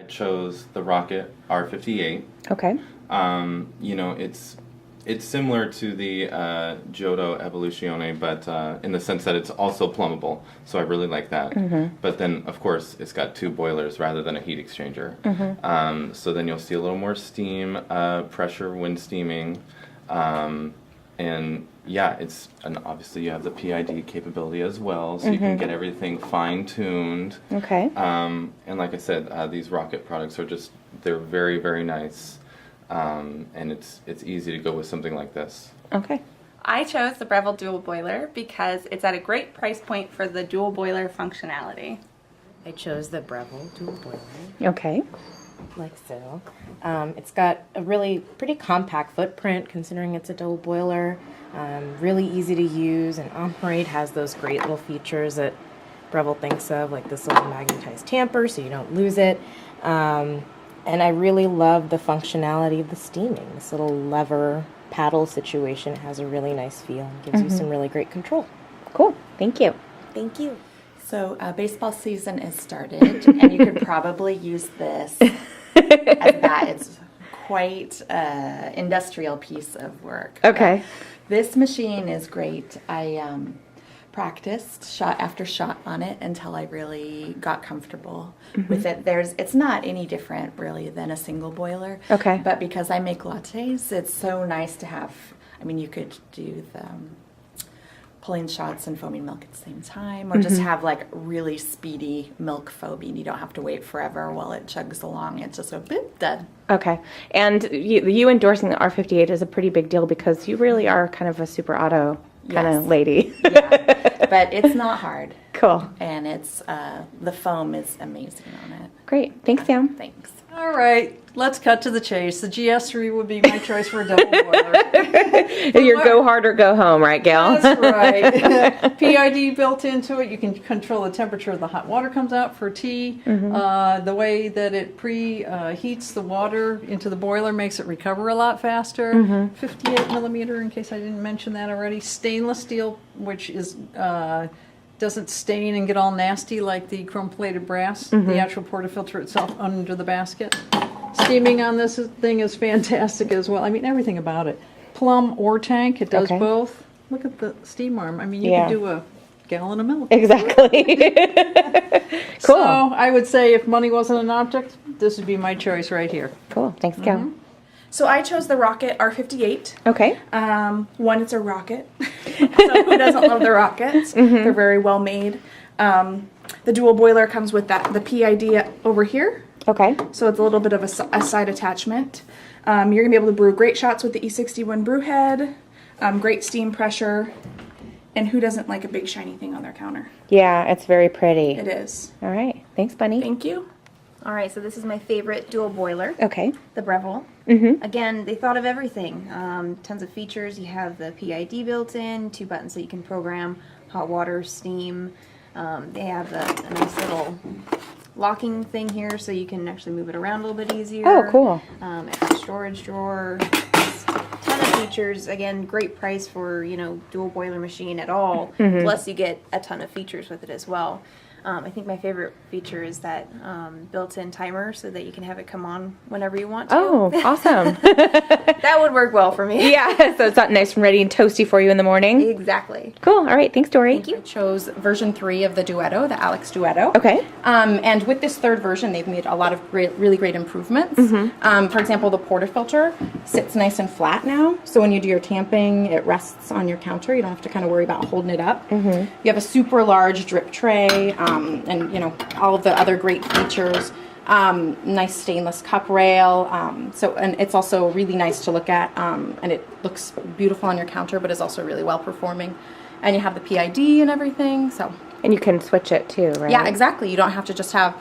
I chose the Rocket R58. Okay. You know, it's similar to the Giotto Evoluzione, but in the sense that it's also plumbable, so I really like that. But then, of course, it's got 2 boilers rather than a heat exchanger. So then you'll see a little more steam, pressure when steaming, and yeah, and obviously you have the PID capability as well, so you can get everything fine-tuned. Okay. And like I said, these Rocket products are they're very, very nice. And it's easy to go with something like this. Okay. I chose the Breville dual boiler because it's at a great price point for the dual boiler functionality. I chose the Breville dual boiler, Okay. like so. It's got a really pretty compact footprint considering it's a dual boiler. Really easy to use and operate, has those great little features that Breville thinks of, like this little magnetized tamper so you don't lose it. And I really love the functionality of the steaming. This little lever paddle situation has a really nice feel and gives you some really great control. Cool. Thank you. Thank you. So baseball season is started, and you could probably use this as that. It's quite an industrial piece of work. Okay. This machine is great. I practiced shot after shot on it until I really got comfortable with it. It's not any different really than a single boiler. Okay. But because I make lattes, it's so nice to have. I mean, you could do the pulling shots and foaming milk at the same time, or just have like really speedy milk foaming. You don't have to wait forever while it chugs along. It's just a bit done. Okay. And you endorsing the R58 is a pretty big deal because you really are kind of a super auto kind of lady. Yeah, but it's not hard. Cool. And it's the foam is amazing on it. Great. Thanks, Sam. Thanks. All right, let's cut to the chase. The GS3 would be my choice for a double boiler. Your go hard or go home, right, Gail? That's right. PID built into it. You can control the temperature the hot water comes out for tea. The way that it preheats the water into the boiler makes it recover a lot faster. 58 millimeter, in case I didn't mention that already. Stainless steel, which is doesn't stain and get all nasty like the chrome-plated brass. The actual portafilter itself under the basket. Steaming on this thing is fantastic as well. I mean, everything about it. Plum or tank, it does both. Look at the steam arm. I mean, you could do a gallon of milk. Exactly. Cool. So I would say if money wasn't an object, this would be my choice right here. Cool. Thanks, Gail. So I chose the Rocket R58. Okay. One, it's a rocket. So who doesn't love the rockets? They're very well made. The dual boiler comes with the PID over here. Okay. So it's a little bit of a side attachment. You're going to be able to brew great shots with the E61 brew head. Great steam pressure. And who doesn't like a big shiny thing on their counter? Yeah, it's very pretty. It is. All right. Thanks, Bunny. Thank you. All right, so this is my favorite dual boiler, Okay. the Breville. Again, they thought of everything. Tons of features. You have the PID built in, 2 buttons that you can program, hot water, steam. They have a nice little locking thing here so you can actually move it around a little bit easier. Oh, cool. Extra storage drawer. Ton of features. Again, great price for, dual boiler machine at all. Plus you get a ton of features with it as well. I think my favorite feature is that built-in timer so that you can have it come on whenever you want to. Oh, awesome. That would work well for me. Yeah, so it's not nice and ready and toasty for you in the morning. Exactly. Cool. All right. Thanks, Dory. Thank you. I chose version 3 of the Duetto, the Alex Duetto. Okay. And with this 3rd version, they've made a lot of really great improvements. For example, the portafilter sits nice and flat now, so when you do your tamping, it rests on your counter. You don't have to kind of worry about holding it up. You have a super large drip tray, and all of the other great features. Nice stainless cup rail. And it's also really nice to look at, and it looks beautiful on your counter, but is also really well performing. And you have the PID and everything. So. And you can switch it too, right? Yeah, exactly. You don't have to just have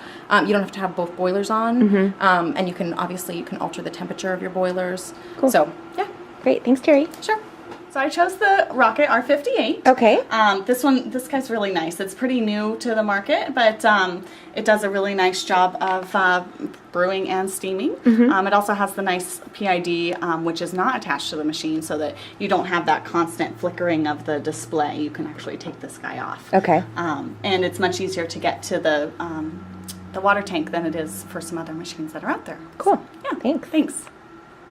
both boilers on, and you can alter the temperature of your boilers. Cool. So yeah. Great. Thanks, Terry. Sure. So I chose the Rocket R58. Okay. This guy's really nice. It's pretty new to the market, but it does a really nice job of brewing and steaming. It also has the nice PID, which is not attached to the machine, so that you don't have that constant flickering of the display. You can actually take this guy off. Okay. And it's much easier to get to the the water tank than it is for some other machines that are out there. Cool. Yeah. Thanks. Thanks.